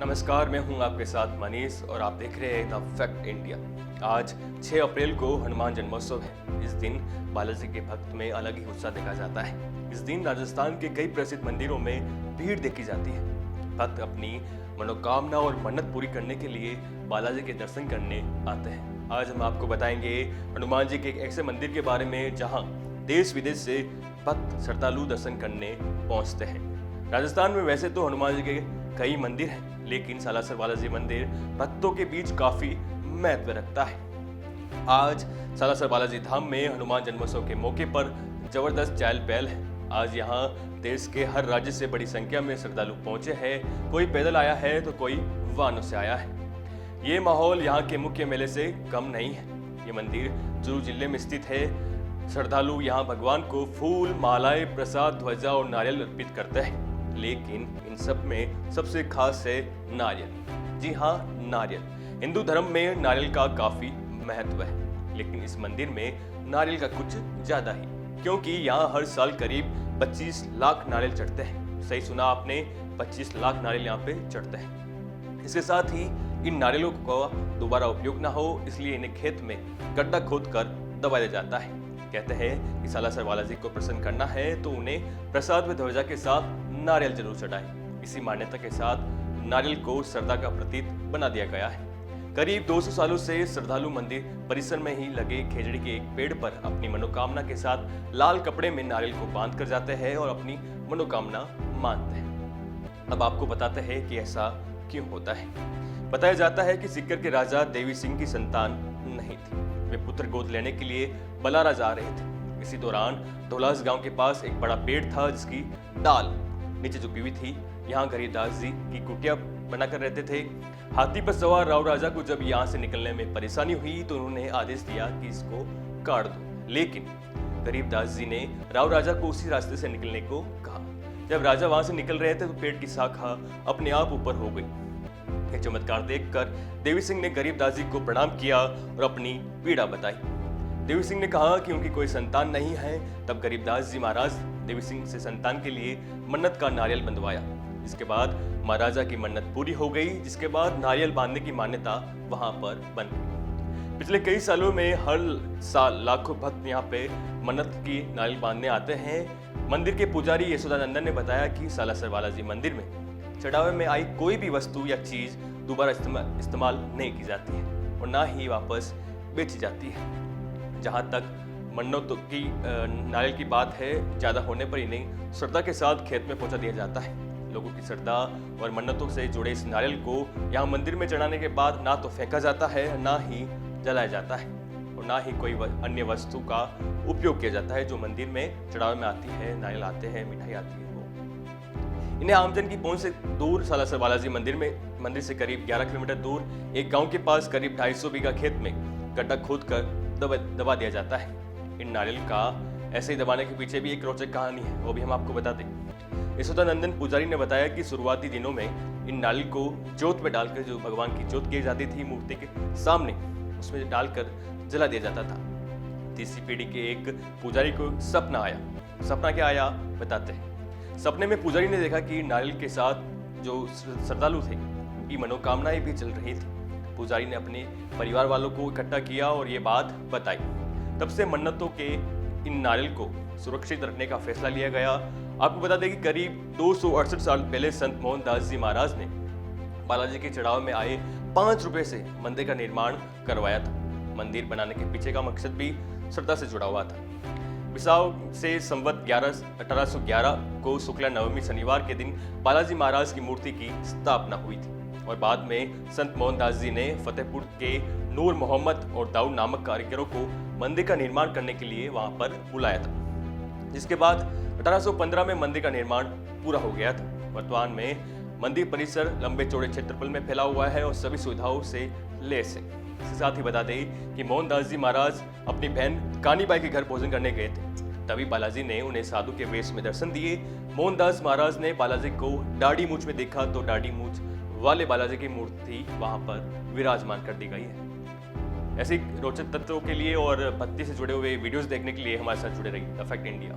नमस्कार, मैं हूं आपके साथ मनीष और आप देख रहे हैं द फैक्ट इंडिया। आज 6 अप्रैल को हनुमान जन्मोत्सव है। इस दिन बालाजी के भक्त में अलग ही उत्साह देखा जाता है। इस दिन राजस्थान के कई प्रसिद्ध मंदिरों में भीड़ देखी जाती है। भक्त अपनी मनोकामना और मन्नत पूरी करने के लिए बालाजी के दर्शन करने आते हैं। आज हम आपको बताएंगे हनुमान जी के एक ऐसे मंदिर के बारे में जहाँ देश विदेश से भक्त श्रद्धालु दर्शन करने पहुँचते हैं। राजस्थान में वैसे तो हनुमान जी के कई मंदिर हैं, लेकिन सालासर बालाजी मंदिर भक्तों के बीच काफी महत्व रखता है। आज सालासर बालाजी धाम में हनुमान जन्मोत्सव के मौके पर जबरदस्त चहल पहल है। आज यहाँ देश के हर राज्य से बड़ी संख्या में श्रद्धालु पहुंचे हैं। कोई पैदल आया है तो कोई वाहनों से आया है। ये माहौल यहाँ के मुख्य मेले से कम नहीं है। ये मंदिर चूरू जिले में स्थित है। श्रद्धालु यहाँ भगवान को फूल, मालाएं, प्रसाद, ध्वजा और नारियल अर्पित करते हैं, लेकिन इन सब में सबसे खास है नारियल। जी हाँ, नारियल। हिंदू धर्म में नारियल का काफी महत्व है, लेकिन इस मंदिर में नारियल का कुछ ज्यादा ही, क्योंकि यहाँ हर साल करीब 25 लाख नारियल चढ़ते हैं। सही सुना आपने, 25 लाख नारियल यहाँ पे चढ़ते हैं। इसके साथ ही इन नारियलों का दोबारा उपयोग ना हो, इसलिए इन्हें खेत में गड्ढा खोद कर दबाया जाता है। कहते हैं कि सालासर बालाजी को प्रसन्न करना है तो उन्हें प्रसाद व ध्वजा के साथ नारियल जरूर चढ़ाएं। इसी मान्यता के साथ नारियल को श्रद्धा का प्रतीक बना दिया गया है। करीब 200 सालों से श्रद्धालु मंदिर परिसर में ही लगे खेजड़ी के एक पेड़ पर अपनी मनोकामना के साथ लाल कपड़े में नारियल को बांध कर जाते हैं और अपनी मनोकामना मानते हैं। अब आपको बताते हैं कि ऐसा क्यों होता है। बताया जाता है कि सीकर के राजा देवी सिंह की संतान नहीं थी। वे पुत्र गोद लेने के लिए बलारा जा रहे थे। इसी दौरान धौलास गांव के पास एक बड़ा पेड़ था जिसकी डाल नीचे झुकी हुई थी। यहाँ गरीबदास जी की कुटिया बनाकर रहते थे। हाथी पर सवार राव राजा को जब यहाँ से निकलने में परेशानी हुई तो उन्होंने आदेश दिया कि इसको काट दो, लेकिन गरीबदास जी ने राव राजा को उसी रास्ते से निकलने को कहा। जब राजा वहां से निकल रहे थे तो पेड़ की शाखा अपने आप ऊपर हो गई। यह चमत्कार देखकर देवी सिंह ने गरीबदास जी को प्रणाम किया और अपनी पीड़ा बताई। देवी सिंह ने कहा कि उनकी कोई संतान नहीं है। तब गरीबदास जी महाराज देवी सिंह से संतान के लिए मन्नत का नारियल बंधवाया। इसके बाद महाराजा की मन्नत पूरी हो गई, जिसके बाद नारियल बांधने की मान्यता वहां पर बन गई। पिछले कई सालों में हर साल लाखों भक्त यहाँ पे मन्नत की नारियल बांधने आते हैं। मंदिर के पुजारी यशोदानंदन ने बताया कि सालासर बालाजी मंदिर में चढ़ावे में आई कोई भी वस्तु या चीज दोबारा इस्तेमाल नहीं की जाती है और ना ही वापस बेची जाती है। जहाँ तक मन्नतों की नारियल की बात है, ज्यादा होने पर इन्हें श्रद्धा के साथ खेत में पहुंचा दिया जाता है। लोगों की श्रद्धा और मन्नतों से जुड़े इस नारियल को यहाँ मंदिर में चढ़ाने के बाद ना तो फेंका जाता है, ना ही जलाया जाता है और ना ही कोई अन्य वस्तु का उपयोग किया जाता है जो मंदिर में चढ़ावे में आती है। नारियल आते हैं, मिठाई आती है। इन्हें आमजन की पहुंच से दूर सालासर बालाजी मंदिर से करीब 11 किलोमीटर दूर एक गांव के पास करीब 250 बीघा खेत में गड्ढा खोद कर दबा दिया जाता है। इन नारियल का ऐसे ही दबाने के पीछे भी एक रोचक कहानी है, वो भी हम आपको बता दें। यशोदानंदन पुजारी ने बताया कि शुरुआती दिनों में इन नारियल को जोत में डालकर, जो भगवान की जोत की जाती थी मूर्ति के सामने, उसमें डालकर जला दिया जाता था। तीसरी पीढ़ी के एक पुजारी को सपना आया। सपना क्या आया बताते हैं। सपने में पुजारी ने देखा कि नारियल के साथ जो श्रद्धालु थे उनकी मनोकामनाएं भी चल रही थी। पुजारी ने अपने परिवार वालों को इकट्ठा किया और ये बात बताई। तब से मन्नतों के इन नारियल को सुरक्षित रखने का फैसला लिया गया। आपको बता दें कि करीब 268 साल पहले संत मोहनदास जी महाराज ने बालाजी के चढ़ाव में आए 5 रुपए से मंदिर का निर्माण करवाया था। मंदिर बनाने के पीछे का मकसद भी श्रद्धा से जुड़ा हुआ था। बिसाव से संवत 1811 को शुक्ला नवमी शनिवार के दिन बालाजी महाराज की मूर्ति की स्थापना हुई थी और बाद में संत मोहनदास जी ने फतेहपुर के नूर मोहम्मद और दाऊद नामक कारीगरों को मंदिर का निर्माण करने के लिए वहां पर बुलाया था, जिसके बाद 1815 में मंदिर का निर्माण पूरा हो गया था। वर्तमान में मंदिर परिसर लंबे चौड़े क्षेत्रफल में फैला हुआ है और सभी सुविधाओं से लैस है। इसके साथ ही बता दें कि मोहनदास जी महाराज अपनी बहन कानीबाई के घर भोजन करने गए थे। तभी बालाजी ने उन्हें साधु के वेश में दर्शन दिए। मोहनदास महाराज ने बालाजी को दाढ़ी मूंछ में देखा तो दाढ़ी मूंछ वाले बालाजी की मूर्ति वहां पर विराजमान कर दी गई है। ऐसे रोचक तथ्यों के लिए और भक्ति से जुड़े हुए वीडियोस देखने के लिए हमारे साथ जुड़े रहिए द फैक्ट इंडिया।